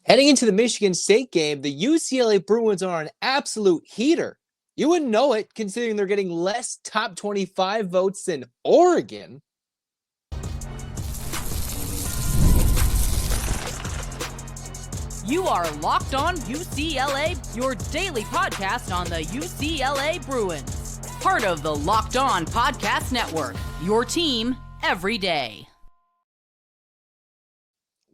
Heading into the Michigan State game, the UCLA Bruins are an absolute heater. You wouldn't know it considering they're getting less top 25 votes than Oregon. You are Locked On UCLA, your daily podcast on the UCLA Bruins. Part of the Locked On Podcast Network, your team every day.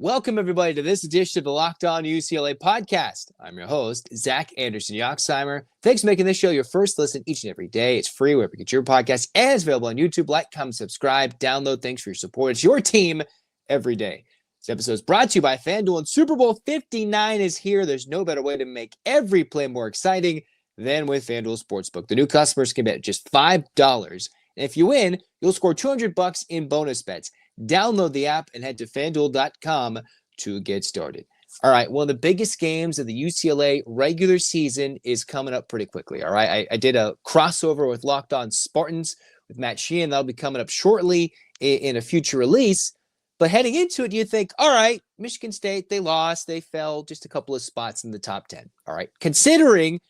Welcome, everybody, to this edition of the Locked On UCLA podcast. I'm your host, Zach Anderson-Yoxsimer. Thanks for making this show your first listen each and every day. It's free wherever you get your podcast, and it's available on YouTube. Like, comment, subscribe, download. Thanks for your support. It's your team every day. This episode is brought to you by FanDuel, and Super Bowl 59 is here. There's no better way to make every play more exciting than with FanDuel Sportsbook. The new customers can bet just $5, and if you win, you'll score $200 in bonus bets. Download the app and head to FanDuel.com to get started. All right, one of the biggest games of the UCLA regular season is coming up pretty quickly. All right, I did a crossover with Locked On Spartans with Matt Sheehan. That'll be coming up shortly in a future release. But heading into it, you think, all right, Michigan State, they lost. They fell just a couple of spots in the top 10. All right, considering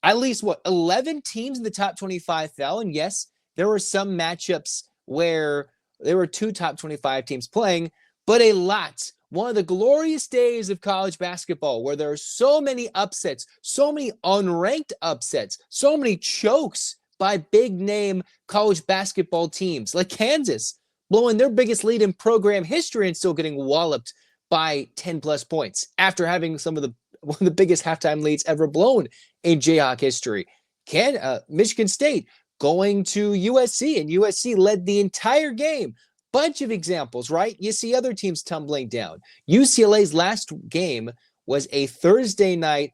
at least, 11 teams in the top 25 fell. And yes, there were some matchups where there were two top 25 teams playing, but a lot. One of the glorious days of college basketball where there are so many upsets, so many unranked upsets, so many chokes by big-name college basketball teams like Kansas, blowing their biggest lead in program history and still getting walloped by 10-plus points after having one of the biggest halftime leads ever blown in Jayhawk history. Michigan State going to USC, and USC led the entire game. Bunch of examples, right? You see other teams tumbling down. UCLA's last game was a Thursday night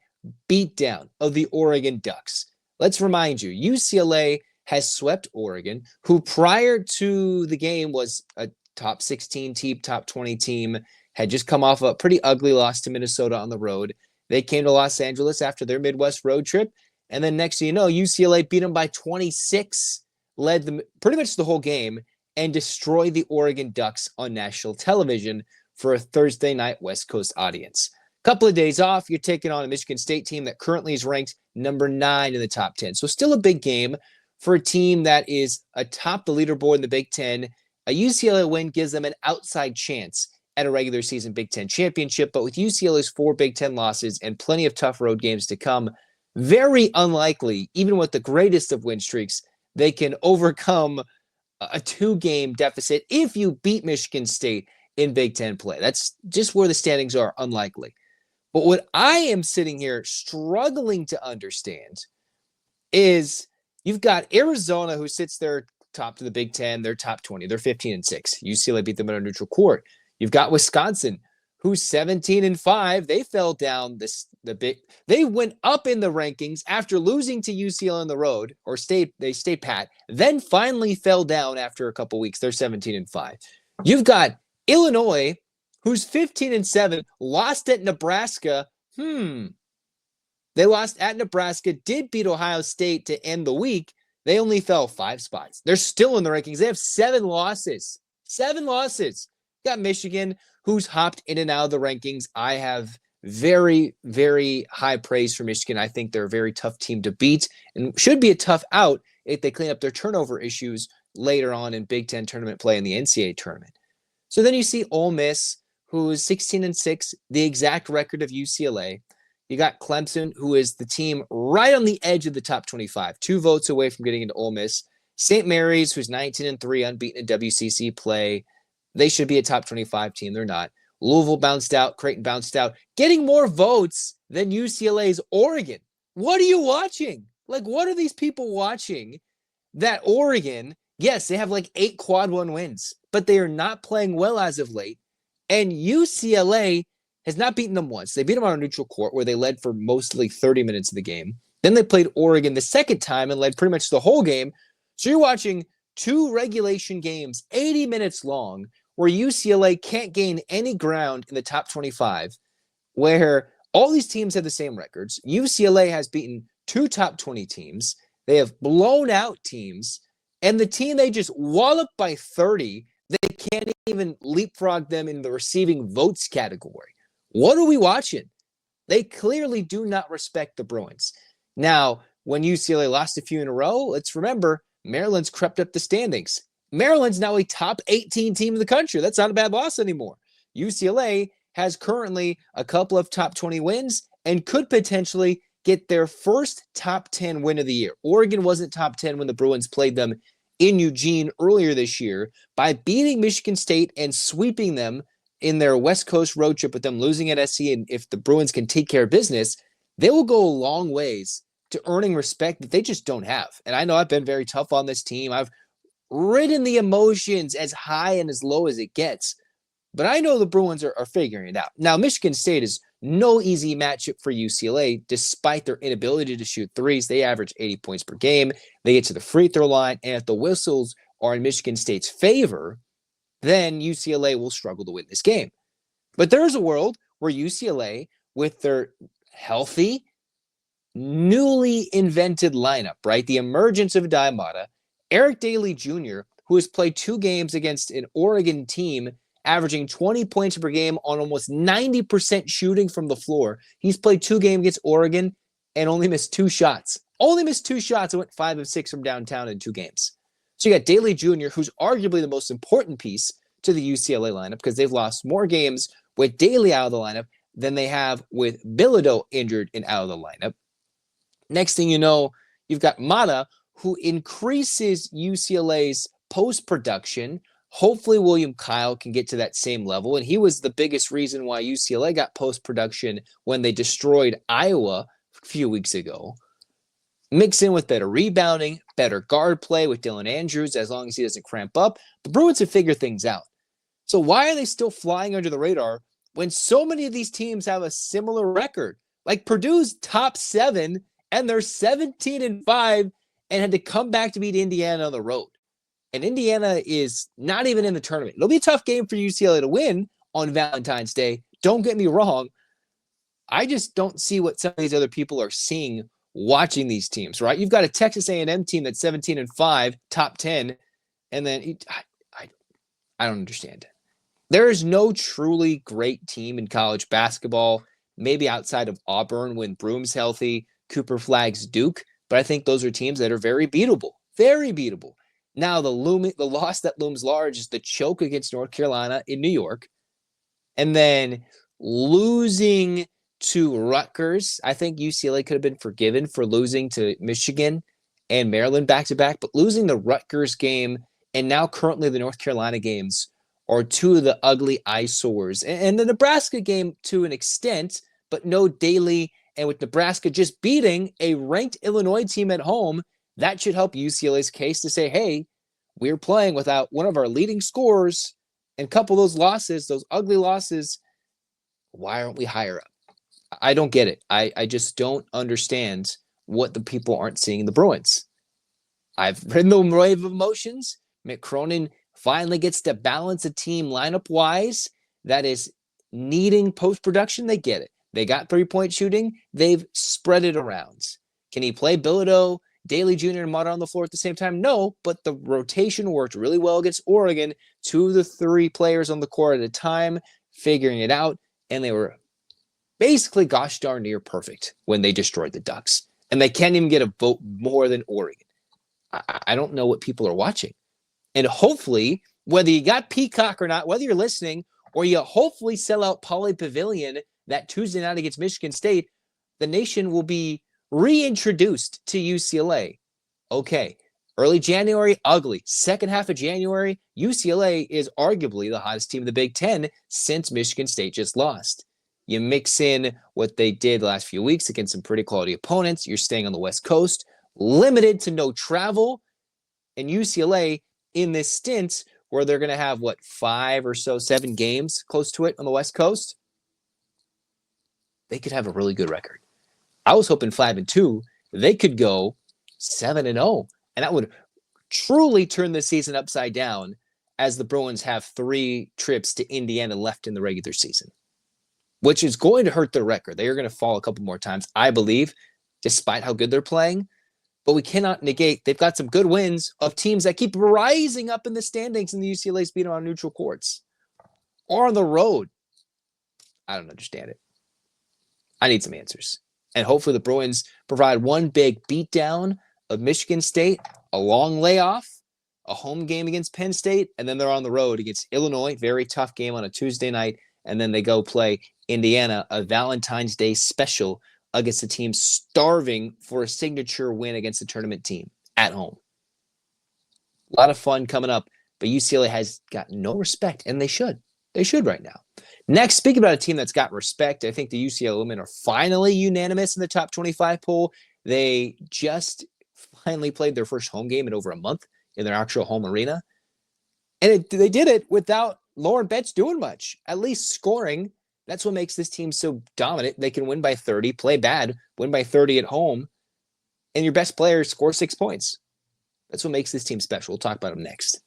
beatdown of the Oregon Ducks. Let's remind you, UCLA has swept Oregon, who prior to the game was a top 16 team, top 20 team, had just come off a pretty ugly loss to Minnesota on the road. They came to Los Angeles after their Midwest road trip. And then next thing you know, UCLA beat them by 26, led them pretty much the whole game, and destroyed the Oregon Ducks on national television for a Thursday night West Coast audience. Couple of days off, you're taking on a Michigan State team that currently is ranked number 9 in the top 10. So still a big game for a team that is atop the leaderboard in the Big Ten. A UCLA win gives them an outside chance at a regular season Big Ten championship. But with UCLA's 4 Big Ten losses and plenty of tough road games to come, very unlikely, even with the greatest of win streaks, they can overcome a 2-game deficit if you beat Michigan State in Big Ten play. That's just where the standings are, unlikely. But what I am sitting here struggling to understand is you've got Arizona, who sits there top to the Big Ten. They're top 20. They're 15-6. UCLA beat them on a neutral court. You've got Wisconsin, who's 17-5. They fell down they went up in the rankings after losing to UCLA on the road, or they stayed pat, then finally fell down after a couple weeks. They're 17-5. You've got Illinois, who's 15-7, lost at Nebraska. They lost at Nebraska, did beat Ohio State to end the week. They only fell 5 spots. They're still in the rankings. They have 7 losses. 7 losses. You got Michigan, who's hopped in and out of the rankings. I have very, very high praise for Michigan. I think they're a very tough team to beat and should be a tough out if they clean up their turnover issues later on in Big Ten tournament play in the NCAA tournament. So then you see Ole Miss, who is 16-6, the exact record of UCLA. You got Clemson, who is the team right on the edge of the top 25, 2 votes away from getting into Ole Miss. St. Mary's, who's 19-3, unbeaten in WCC play. They should be a top 25 team. They're not. Louisville bounced out. Creighton bounced out. Getting more votes than UCLA's Oregon. What are you watching? Like, what are these people watching that Oregon, yes, they have like 8 quad 1 wins, but they are not playing well as of late. And UCLA has not beaten them once. They beat them on a neutral court where they led for mostly 30 minutes of the game. Then they played Oregon the second time and led pretty much the whole game. So you're watching 2 regulation games, 80 minutes long, where UCLA can't gain any ground in the top 25, where all these teams have the same records. UCLA has beaten 2 top 20 teams. They have blown out teams. And the team they just walloped by 30, they can't even leapfrog them in the receiving votes category. What are we watching? They clearly do not respect the Bruins. Now, when UCLA lost a few in a row, let's remember Maryland's crept up the standings. Maryland's now a top 18 team in the country. That's not a bad loss anymore. UCLA has currently a couple of top 20 wins and could potentially get their first top 10 win of the year. Oregon wasn't top 10 when the Bruins played them in Eugene earlier this year. By beating Michigan State and sweeping them in their West Coast road trip with them losing at SC, and if the Bruins can take care of business, they will go a long ways to earning respect that they just don't have. And I know I've been very tough on this team. I've ridden the emotions as high and as low as it gets. But I know the Bruins are figuring it out. Now, Michigan State is no easy matchup for UCLA, despite their inability to shoot threes. They average 80 points per game. They get to the free throw line, and if the whistles are in Michigan State's favor, then UCLA will struggle to win this game. But there's a world where UCLA, with their healthy, newly invented lineup, right? The emergence of Daimata, Eric Daly Jr., who has played 2 games against an Oregon team averaging 20 points per game on almost 90% shooting from the floor. He's played 2 games against Oregon and only missed 2 shots. Only missed 2 shots and went 5 of 6 from downtown in 2 games. So you got Daly Jr., who's arguably the most important piece to the UCLA lineup because they've lost more games with Daly out of the lineup than they have with Bilodeau injured and out of the lineup. Next thing you know, you've got Mata, who increases UCLA's post-production. Hopefully William Kyle can get to that same level, and he was the biggest reason why UCLA got post-production when they destroyed Iowa a few weeks ago. Mix in with better rebounding, better guard play with Dylan Andrews, as long as he doesn't cramp up. The Bruins have figured things out. So why are they still flying under the radar when so many of these teams have a similar record? Like Purdue's top 7, and they're 17-5 and had to come back to beat Indiana on the road. And Indiana is not even in the tournament. It'll be a tough game for UCLA to win on Valentine's Day. Don't get me wrong. I just don't see what some of these other people are seeing watching these teams, right? You've got a Texas A&M team that's 17-5, top 10, and then I don't understand. There is no truly great team in college basketball, maybe outside of Auburn when Broom's healthy, Cooper Flagg's Duke, but I think those are teams that are very beatable, very beatable. Now, the loss that looms large is the choke against North Carolina in New York, and then losing to Rutgers. I think UCLA could have been forgiven for losing to Michigan and Maryland back-to-back, but losing the Rutgers game and now currently the North Carolina games are 2 of the ugly eyesores. And the Nebraska game to an extent, but no Daly, and with Nebraska just beating a ranked Illinois team at home, that should help UCLA's case to say, hey, we're playing without one of our leading scorers, and a couple of those losses, those ugly losses, why aren't we higher up? I don't get it. I just don't understand what the people aren't seeing in the Bruins. I've ridden the wave of emotions. Mick Cronin finally gets to balance a team lineup-wise that is needing post-production. They get it. They got 3-point shooting. They've spread it around. Can he play Bilodeau, Daly Jr., and Mata on the floor at the same time? No, but the rotation worked really well against Oregon. 2 of the 3 players on the court at a time, figuring it out, and they were basically gosh darn near perfect when they destroyed the Ducks. And they can't even get a vote more than Oregon. I don't know what people are watching. And hopefully, whether you got Peacock or not, whether you're listening, or you hopefully sell out Pauley Pavilion that Tuesday night against Michigan State, the nation will be reintroduced to UCLA. Okay, early January, ugly. Second half of January, UCLA is arguably the hottest team in the Big Ten since Michigan State just lost. You mix in what they did the last few weeks against some pretty quality opponents. You're staying on the West Coast, limited to no travel. And UCLA in this stint where they're going to have, 5 or so, 7 games close to it on the West Coast, they could have a really good record. I was hoping 5-2. They could go 7-0. And that would truly turn the season upside down as the Bruins have 3 trips to Indiana left in the regular season, which is going to hurt their record. They are going to fall a couple more times, I believe, despite how good they're playing. But we cannot negate they've got some good wins of teams that keep rising up in the standings, and the UCLA's beat them on neutral courts or on the road. I don't understand it. I need some answers. And hopefully the Bruins provide one big beatdown of Michigan State, a long layoff, a home game against Penn State, and then they're on the road against Illinois, very tough game on a Tuesday night, and then they go play Indiana, a Valentine's Day special against a team starving for a signature win against a tournament team at home. A lot of fun coming up, but UCLA has got no respect, and they should. They should right now. Next, speaking about a team that's got respect, I think the UCLA Women are finally unanimous in the top 25 poll. They just finally played their first home game in over a month in their actual home arena. And they did it without Lauren Betts doing much, at least scoring. That's what makes this team so dominant. They can win by 30, play bad, win by 30 at home, and your best player scores 6 points. That's what makes this team special. We'll talk about them next.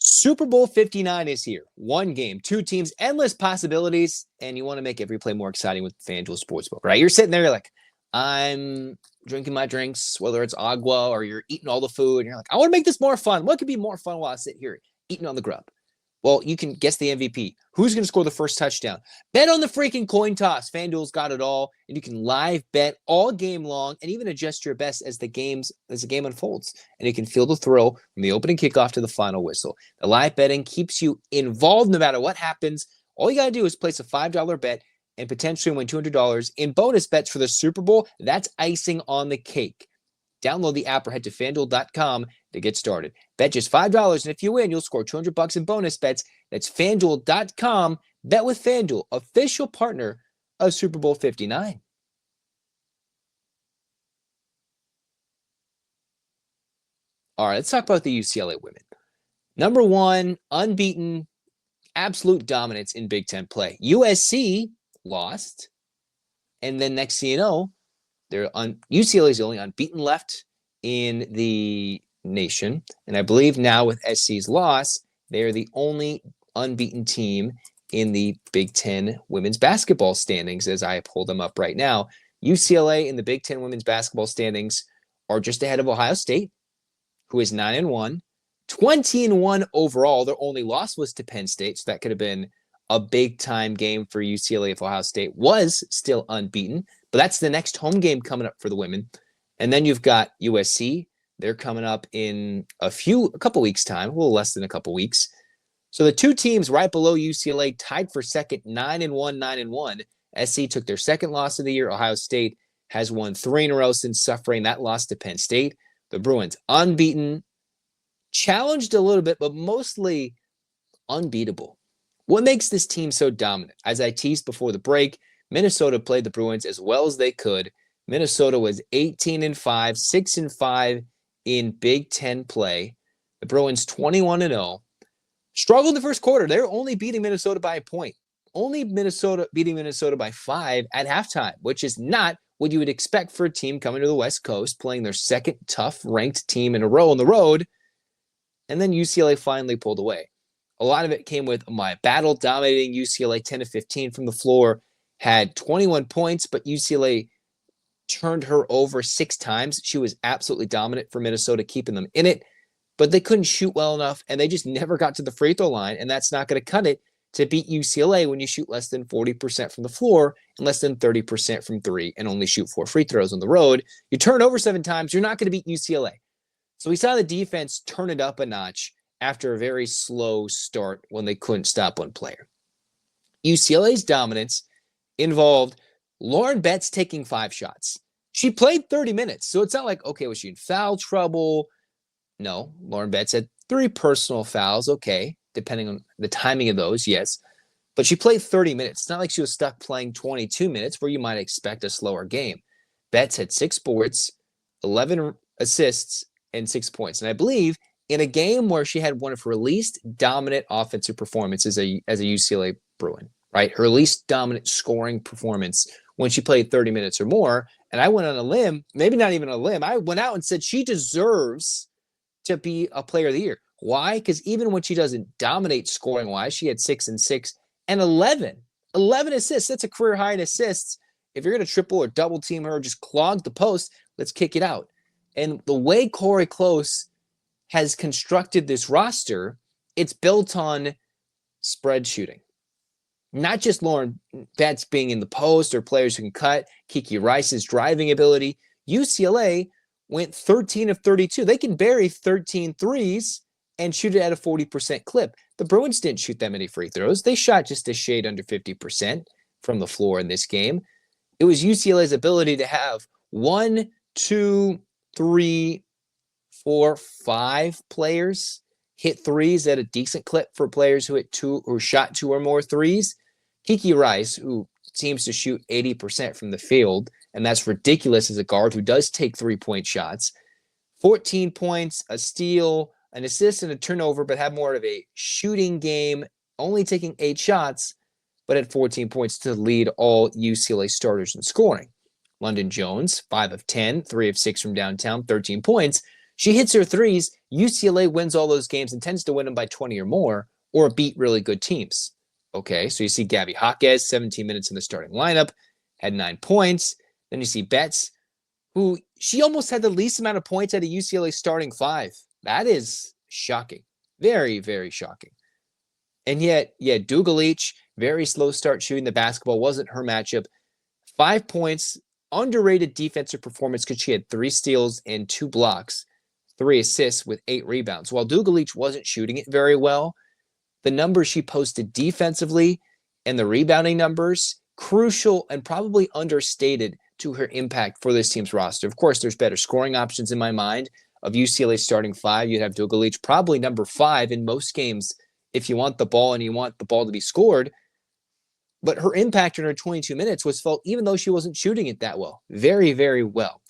Super Bowl 59 is here. One game, two teams, endless possibilities, and you want to make every play more exciting with FanDuel Sportsbook, right? You're sitting there like, I'm drinking my drinks, whether it's agua or you're eating all the food, and you're like, I want to make this more fun. What could be more fun while I sit here eating on the grub? Well, you can guess the MVP. Who's going to score the first touchdown? Bet on the freaking coin toss. FanDuel's got it all, and you can live bet all game long and even adjust your best as the game unfolds. And you can feel the thrill from the opening kickoff to the final whistle. The live betting keeps you involved no matter what happens. All you got to do is place a $5 bet and potentially win $200 in bonus bets for the Super Bowl. That's icing on the cake. Download the app or head to FanDuel.com to get started. Bet just $5, and if you win, you'll score $200 in bonus bets. That's FanDuel.com. Bet with FanDuel, official partner of Super Bowl 59. All right, let's talk about the UCLA women. Number one, unbeaten, absolute dominance in Big Ten play. USC lost, and then next thing you know, UCLA is the only unbeaten left in the nation. And I believe now with SC's loss, they are the only unbeaten team in the Big Ten women's basketball standings as I pull them up right now. UCLA in the Big Ten women's basketball standings are just ahead of Ohio State, who is 9-1, 20-1 overall. Their only loss was to Penn State, so that could have been a big-time game for UCLA if Ohio State was still unbeaten. But that's the next home game coming up for the women. And then you've got USC. They're coming up in a couple weeks' time, a little less than a couple weeks. So the two teams right below UCLA tied for second, 9-1, 9-1. SC took their second loss of the year. Ohio State has won 3 in a row since suffering that loss to Penn State. The Bruins unbeaten, challenged a little bit, but mostly unbeatable. What makes this team so dominant? As I teased before the break, Minnesota played the Bruins as well as they could. Minnesota was 18-5, 6-5 in Big Ten play. The Bruins 21-0. Struggled the first quarter. They were only beating Minnesota by a point. Only beating Minnesota by 5 at halftime, which is not what you would expect for a team coming to the West Coast, playing their second tough-ranked team in a row on the road. And then UCLA finally pulled away. A lot of it came with my battle dominating UCLA 10-15 from the floor. Had 21 points, but UCLA turned her over 6 times. She was absolutely dominant for Minnesota, keeping them in it, but they couldn't shoot well enough, and they just never got to the free throw line, and that's not going to cut it to beat UCLA when you shoot less than 40% from the floor and less than 30% from 3 and only shoot 4 free throws on the road. You turn over 7 times, you're not going to beat UCLA. So we saw the defense turn it up a notch after a very slow start when they couldn't stop one player. UCLA's dominance involved Lauren Betts taking 5 shots. She played 30 minutes, so it's not like, okay, was she in foul trouble? No, Lauren Betts had 3 personal fouls, okay, depending on the timing of those, yes. But she played 30 minutes. It's not like she was stuck playing 22 minutes where you might expect a slower game. Betts had 6 boards, 11 assists, and 6 points. And I believe in a game where she had one of her least dominant offensive performances as a UCLA Bruin, right? Her least dominant scoring performance when she played 30 minutes or more. And I went on a limb, maybe not even a limb. I went out and said she deserves to be a player of the year. Why? Because even when she doesn't dominate scoring-wise, she had 6 and 6 and 11 assists. That's a career high in assists. If you're going to triple or double team her, just clog the post, let's kick it out. And the way Corey Close has constructed this roster it's built on spread shooting. Not just Lauren Betts being in the post or players who can cut, Kiki Rice's driving ability. UCLA went 13 of 32. They can bury 13 threes and shoot it at a 40% clip. The Bruins didn't shoot that many free throws. They shot just a shade under 50% from the floor in this game. It was UCLA's ability to have 1, 2, 3, 4, 5 players hit threes at a decent clip for players who hit 2 or shot 2 or more threes. Kiki Rice, who seems to shoot 80% from the field, and that's ridiculous as a guard who does take 3-point shots. 14 points, a steal, an assist, and a turnover, but had more of a shooting game, only taking 8 shots, but had 14 points to lead all UCLA starters in scoring. London Jones, 5 of 10, 3 of 6 from downtown, 13 points. She hits her threes. UCLA wins all those games and tends to win them by 20 or more, or beat really good teams. Okay, so you see Gabby Jaquez, 17 minutes in the starting lineup, had 9 points. Then you see Betts, who she almost had the least amount of points out of UCLA starting 5. That is shocking. Very, very shocking. And yet, Dugalich, very slow start shooting the basketball, wasn't her matchup. 5 points, underrated defensive performance because she had 3 steals and 2 blocks, 3 assists with 8 rebounds. While Dugalich wasn't shooting it very well, the numbers she posted defensively and the rebounding numbers, crucial and probably understated to her impact for this team's roster. Of course, there's better scoring options in my mind. Of UCLA starting 5, you'd have Dugalich probably number 5 in most games if you want the ball and you want the ball to be scored. But her impact in her 22 minutes was felt even though she wasn't shooting it that well. Very, very well.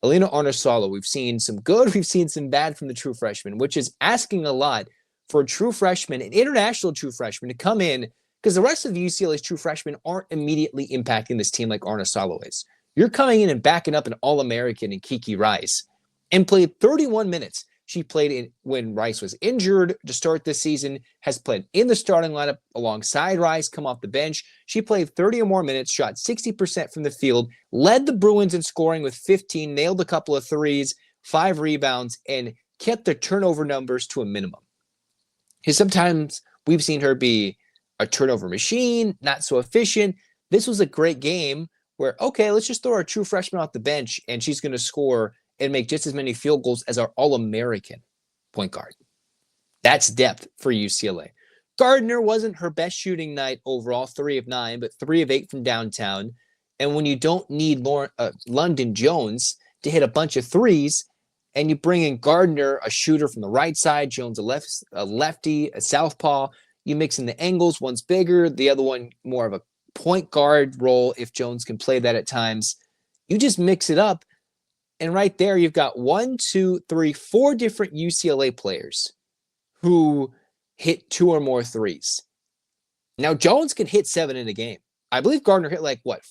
Alina Arnasalo, we've seen some good, we've seen some bad from the true freshman, which is asking a lot for a true freshman, an international true freshman, to come in, because the rest of UCLA's true freshmen aren't immediately impacting this team like Arnasalo is. You're coming in and backing up an All-American in Kiki Rice and played 31 minutes. She played when Rice was injured to start this season, has played in the starting lineup alongside Rice, come off the bench. She played 30 or more minutes, shot 60% from the field, led the Bruins in scoring with 15, nailed a couple of threes, 5 rebounds, and kept their turnover numbers to a minimum. Because sometimes we've seen her be a turnover machine, not so efficient. This was a great game where, okay, let's just throw our true freshman off the bench and she's going to score and make just as many field goals as our All-American point guard. That's depth for UCLA. Gardner wasn't her best shooting night overall, 3 of 9, but 3 of 8 from downtown. And when you don't need London Jones to hit a bunch of threes, and you bring in Gardner, a shooter from the right side, Jones a lefty, a southpaw, you mix in the angles. One's bigger, the other one more of a point guard role if Jones can play that at times. You just mix it up. And right there, you've got 1, 2, 3, 4 different UCLA players who hit 2 or more threes. Now, Jones can hit 7 in a game. I believe Gardner hit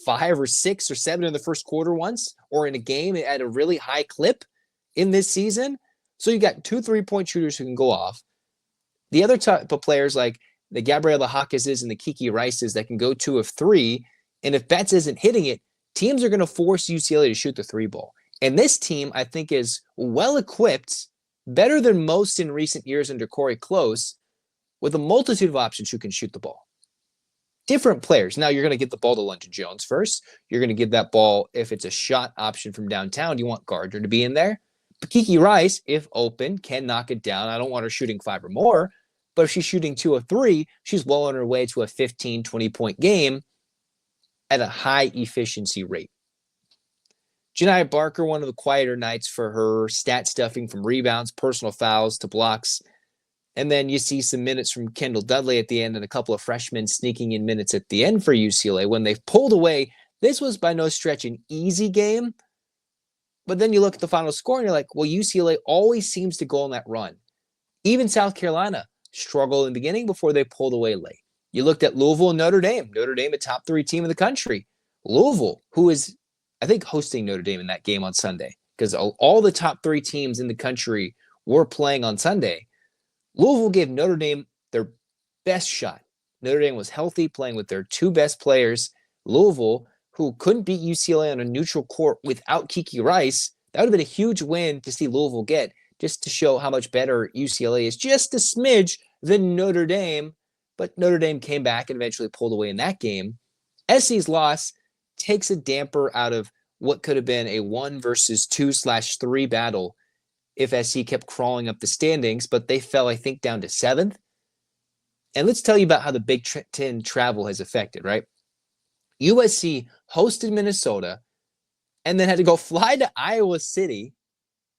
5 or 6 or 7 in the first quarter once, or in a game at a really high clip in this season. So you got 2 3-point shooters who can go off. The other type of players like the Gabriela Jaquez's and the Kiki Rice's that can go 2 of 3. And if Betts isn't hitting it, teams are going to force UCLA to shoot the 3 ball. And this team, I think, is well equipped, better than most in recent years under Corey Close, with a multitude of options who can shoot the ball. Different players. Now you're going to get the ball to London Jones first. You're going to give that ball, if it's a shot option from downtown, you want Gardner to be in there. But Kiki Rice, if open, can knock it down. I don't want her shooting 5 or more, but if she's shooting 2 of 3, she's well on her way to a 15, 20-point game at a high efficiency rate. Janiah Barker, one of the quieter nights for her, stat stuffing from rebounds, personal fouls to blocks. And then you see some minutes from Kendall Dudley at the end and a couple of freshmen sneaking in minutes at the end for UCLA. When they've pulled away, this was by no stretch an easy game. But then you look at the final score and you're like, well, UCLA always seems to go on that run. Even South Carolina struggled in the beginning before they pulled away late. You looked at Louisville and Notre Dame. Notre Dame, a top 3 team in the country. Louisville, who is, I think, hosting Notre Dame in that game on Sunday, because all the top 3 teams in the country were playing on Sunday. Louisville gave Notre Dame their best shot. Notre Dame was healthy, playing with their 2 best players. Louisville, who couldn't beat UCLA on a neutral court without Kiki Rice, that would have been a huge win to see Louisville get, just to show how much better UCLA is, just a smidge than Notre Dame, but Notre Dame came back and eventually pulled away in that game. SC's loss takes a damper out of what could have been a 1 versus 2/3 battle if SC kept crawling up the standings, but they fell, I think, down to 7th. And let's tell you about how the Big Ten travel has affected, right? USC hosted Minnesota and then had to go fly to Iowa City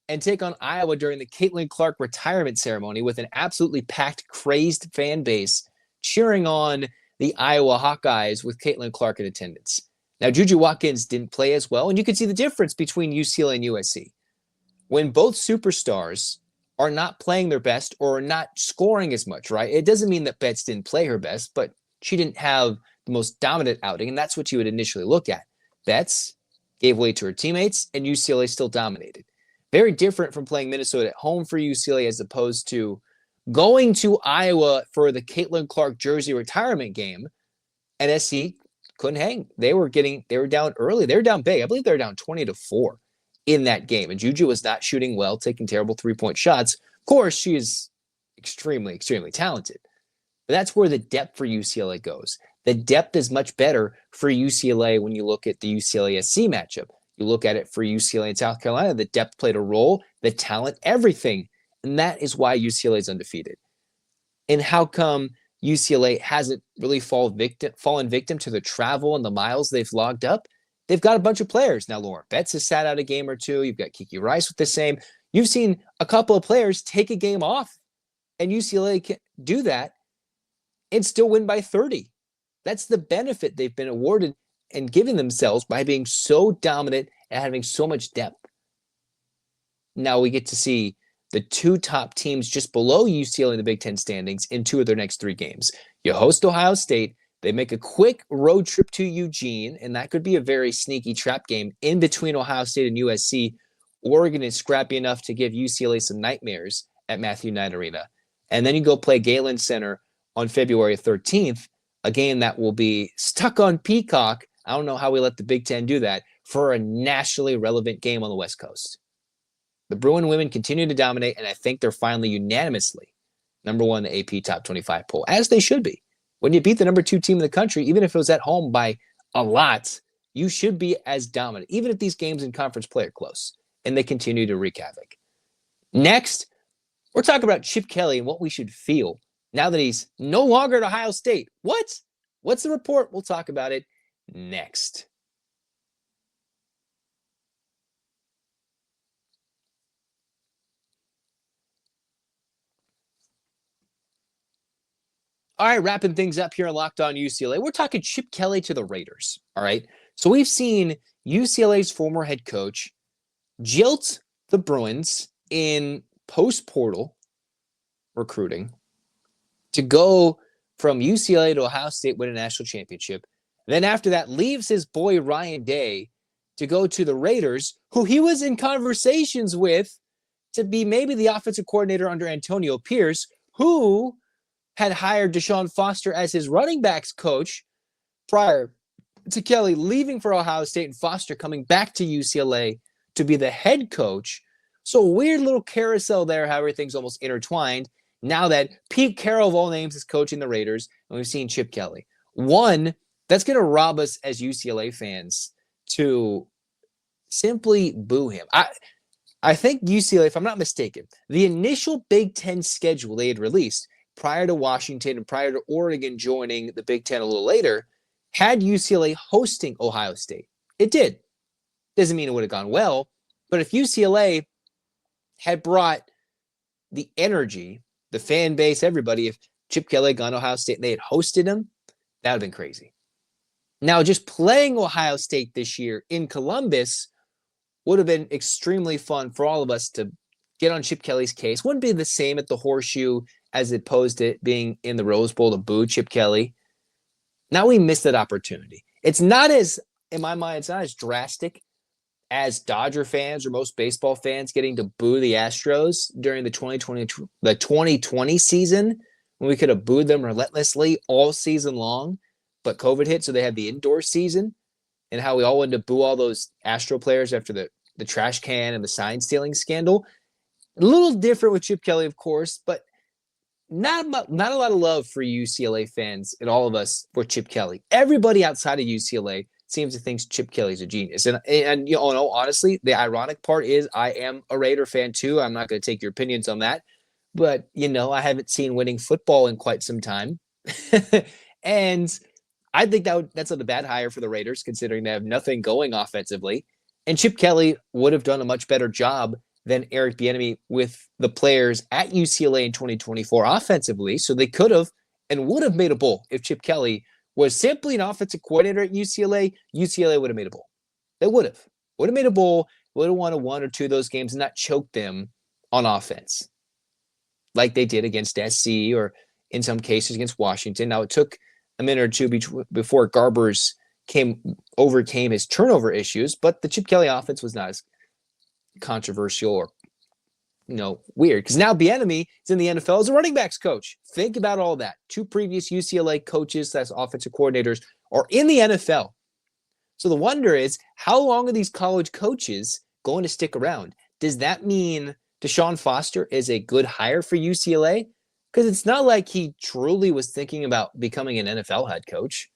and take on Iowa during the Caitlin Clark retirement ceremony with an absolutely packed, crazed fan base cheering on the Iowa Hawkeyes with Caitlin Clark in attendance. Now, Juju Watkins didn't play as well, and you can see the difference between UCLA and USC. When both superstars are not playing their best or are not scoring as much, right? It doesn't mean that Betts didn't play her best, but she didn't have the most dominant outing, and that's what you would initially look at. Betts gave way to her teammates, and UCLA still dominated. Very different from playing Minnesota at home for UCLA as opposed to going to Iowa for the Caitlin Clark jersey retirement game, and SC couldn't hang. They were down early. They were down big. I believe they were down 20-4 in that game. And Juju was not shooting well, taking terrible 3-point shots. Of course, she is extremely, extremely talented. But that's where the depth for UCLA goes. The depth is much better for UCLA when you look at the UCLA-SC matchup. You look at it for UCLA and South Carolina, the depth played a role, the talent, everything. And that is why UCLA is undefeated. And how come UCLA hasn't really fallen victim to the travel and the miles they've logged up? They've got a bunch of players. Now, Lauren Betts has sat out a game or two. You've got Kiki Rice with the same. You've seen a couple of players take a game off, and UCLA can do that and still win by 30. That's the benefit they've been awarded and giving themselves by being so dominant and having so much depth. Now we get to see the two top teams just below UCLA in the Big Ten standings in 2 of their next 3 games. You host Ohio State. They make a quick road trip to Eugene, and that could be a very sneaky trap game in between Ohio State and USC. Oregon is scrappy enough to give UCLA some nightmares at Matthew Knight Arena. And then you go play Galen Center on February 13th, a game that will be stuck on Peacock. I don't know how we let the Big Ten do that for a nationally relevant game on the West Coast. The Bruin women continue to dominate, and I think they're finally unanimously number 1 in the AP Top 25 poll, as they should be. When you beat the number 2 team in the country, even if it was at home by a lot, you should be as dominant, even if these games in conference play are close, and they continue to wreak havoc. Next, we're talking about Chip Kelly and what we should feel now that he's no longer at Ohio State. What? What's the report? We'll talk about it next. All right, wrapping things up here on Locked On UCLA. We're talking Chip Kelly to the Raiders. All right. So we've seen UCLA's former head coach jilt the Bruins in post-portal recruiting to go from UCLA to Ohio State, win a national championship. Then after that, leaves his boy Ryan Day to go to the Raiders, who he was in conversations with to be maybe the offensive coordinator under Antonio Pierce, who had hired DeShaun Foster as his running backs coach prior to Kelly leaving for Ohio State and Foster coming back to UCLA to be the head coach. So a weird little carousel there, how everything's almost intertwined now that Pete Carroll of all names is coaching the Raiders and we've seen Chip Kelly. One, that's going to rob us as UCLA fans to simply boo him. I think UCLA, if I'm not mistaken, the initial Big Ten schedule they had released prior to Washington and prior to Oregon joining the Big Ten a little later, had UCLA hosting Ohio State. It did. Doesn't mean it would have gone well, but if UCLA had brought the energy, the fan base, everybody, if Chip Kelly had gone to Ohio State and they had hosted him, that would have been crazy. Now, just playing Ohio State this year in Columbus would have been extremely fun for all of us to get on Chip Kelly's case. Wouldn't be the same at the Horseshoe as opposed to it being in the Rose Bowl to boo Chip Kelly. Now we missed that opportunity. It's not as, in my mind, it's not as drastic as Dodger fans or most baseball fans getting to boo the Astros during the 2020 season when we could have booed them relentlessly all season long, but COVID hit, so they had the indoor season, and how we all wanted to boo all those Astro players after the trash can and the sign stealing scandal. A little different with Chip Kelly, of course, but not a lot of love for UCLA fans and all of us for Chip Kelly. Everybody outside of UCLA seems to think Chip Kelly's a genius. And you know, honestly, the ironic part is I am a Raider fan too. I'm not going to take your opinions on that. But, you know, I haven't seen winning football in quite some time. And I think that's not a bad hire for the Raiders, considering they have nothing going offensively. And Chip Kelly would have done a much better job than Eric Bieniemy with the players at UCLA in 2024 offensively. So they could have and would have made a bowl if Chip Kelly was simply an offensive coordinator at UCLA. UCLA would have made a bowl. They would have made a bowl, would have won one or two of those games and not choked them on offense like they did against SC or in some cases against Washington. Now, it took a minute or two before Garbers overcame his turnover issues, but the Chip Kelly offense was not as controversial or, you know, weird, because now Bieniemy is in the NFL as a running backs coach. Think about all that. Two previous UCLA coaches as offensive coordinators are in the NFL. So the wonder is, how long are these college coaches going to stick around? Does that mean DeShaun Foster is a good hire for UCLA? Because it's not like he truly was thinking about becoming an NFL head coach,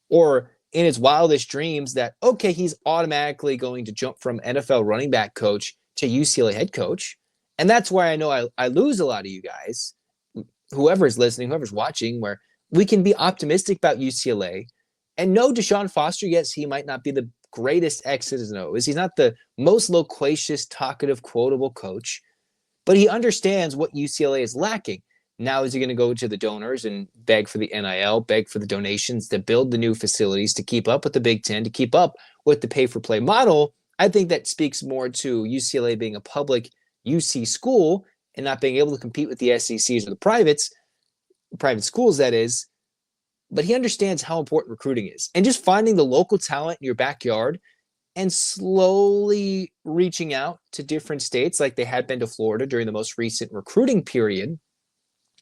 or in his wildest dreams that, okay, he's automatically going to jump from NFL running back coach to UCLA head coach. And that's why I know I lose a lot of you guys, whoever's listening, whoever's watching, where we can be optimistic about UCLA and know DeShaun Foster. Yes, he might not be the greatest X's and O's. He's not the most loquacious, talkative, quotable coach, but he understands what UCLA is lacking. Now, is he going to go to the donors and beg for the NIL, beg for the donations to build the new facilities, to keep up with the Big Ten, to keep up with the pay-for-play model? I think that speaks more to UCLA being a public UC school and not being able to compete with the SECs or the private schools, that is. But he understands how important recruiting is. And just finding the local talent in your backyard and slowly reaching out to different states like they had been to Florida during the most recent recruiting period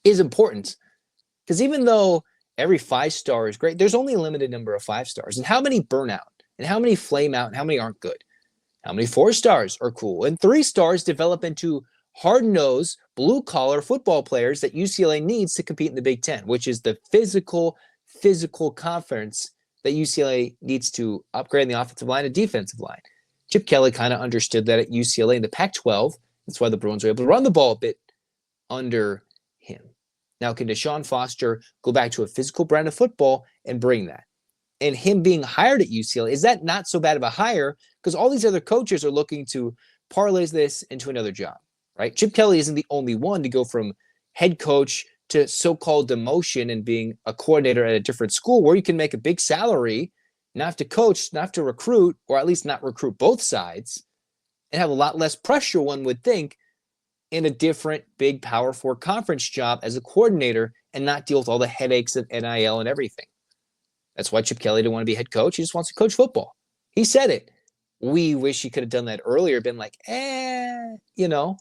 is important, because even though every 5-star is great, there's only a limited number of 5-stars. And how many burn out, and how many flame out, and how many aren't good? How many 4-stars are cool? And 3-stars develop into hard-nosed, blue-collar football players that UCLA needs to compete in the Big Ten, which is the physical conference that UCLA needs to upgrade in the offensive line and defensive line. Chip Kelly kind of understood that at UCLA in the Pac-12. That's why the Bruins were able to run the ball a bit under him. Now, can DeShaun Foster go back to a physical brand of football and bring that? And him being hired at UCLA, is that not so bad of a hire? Because all these other coaches are looking to parlay this into another job, right? Chip Kelly isn't the only one to go from head coach to so-called demotion and being a coordinator at a different school where you can make a big salary, not have to coach, not have to recruit, or at least not recruit both sides, and have a lot less pressure, one would think, in a different big Power 4 conference job as a coordinator and not deal with all the headaches of NIL and everything. That's why Chip Kelly didn't want to be head coach. He just wants to coach football. He said it. We wish he could have done that earlier, been like, you know,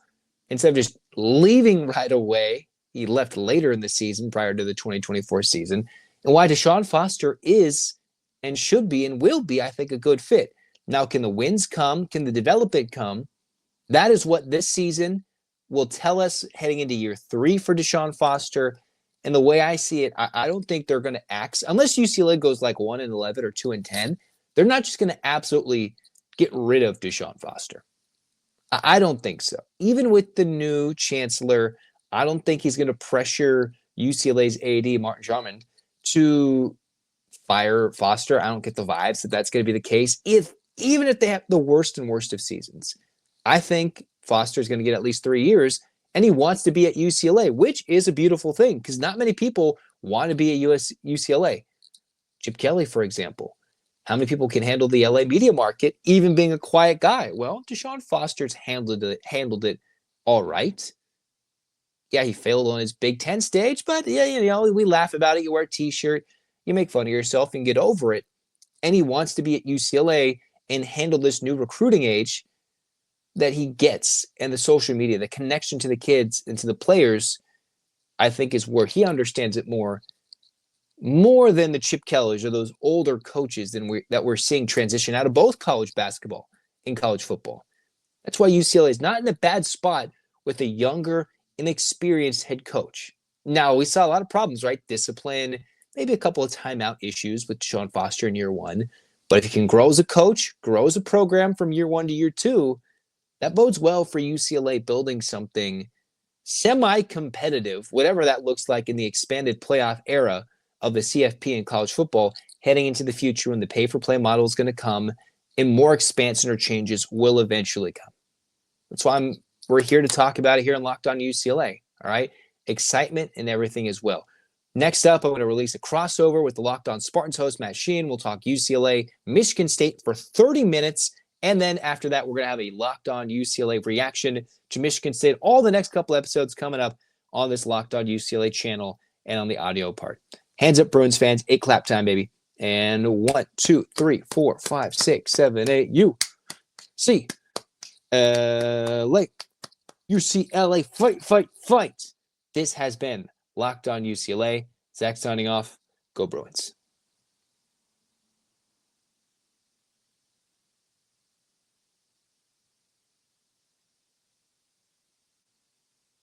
instead of just leaving right away. He left later in the season prior to the 2024 season. And why DeShaun Foster is and should be and will be, I think, a good fit. Now, can the wins come? Can the development come? That is what this season will tell us heading into year 3 for DeShaun Foster. And the way I see it, I don't think they're going to axe, unless UCLA goes like 1-11 or 2-10, they're not just going to absolutely get rid of DeShaun Foster. I don't think so. Even with the new chancellor, I don't think he's going to pressure UCLA's AD, Martin Jarmond, to fire Foster. I don't get the vibes that that's going to be the case, even if they have the worst and worst of seasons. I think Foster is going to get at least 3 years, and he wants to be at UCLA, which is a beautiful thing because not many people want to be at UCLA. Chip Kelly, for example. How many people can handle the LA media market, even being a quiet guy? Well, DeShaun Foster's handled it all right. Yeah, he failed on his Big Ten stage, but yeah, you know, we laugh about it. You wear a T-shirt, you make fun of yourself and get over it. And he wants to be at UCLA and handle this new recruiting age that he gets, and the social media, the connection to the kids and to the players, I think is where he understands it more than the Chip Kellys or those older coaches that we're seeing transition out of both college basketball and college football. That's why UCLA is not in a bad spot with a younger, inexperienced head coach. Now, we saw a lot of problems, right? Discipline, maybe a couple of timeout issues with DeShaun Foster in year one. But if you can grow as a coach, grow as a program from year one to year two, that bodes well for UCLA building something semi-competitive, whatever that looks like in the expanded playoff era of the CFP in college football, heading into the future when the pay-for-play model is going to come and more expansion or changes will eventually come. That's why we're here to talk about it here on Locked On UCLA, all right? Excitement and everything as well. Next up, I'm going to release a crossover with the Locked On Spartans host, Matt Sheehan. We'll talk UCLA, Michigan State for 30 minutes. And then after that, we're going to have a Locked On UCLA reaction to Michigan State. All the next couple episodes coming up on this Locked On UCLA channel and on the audio part. Hands up, Bruins fans. 8 clap time, baby. And 1, 2, 3, 4, 5, 6, 7, 8. UCLA. UCLA. Fight, fight, fight. This has been Locked On UCLA. Zach signing off. Go Bruins.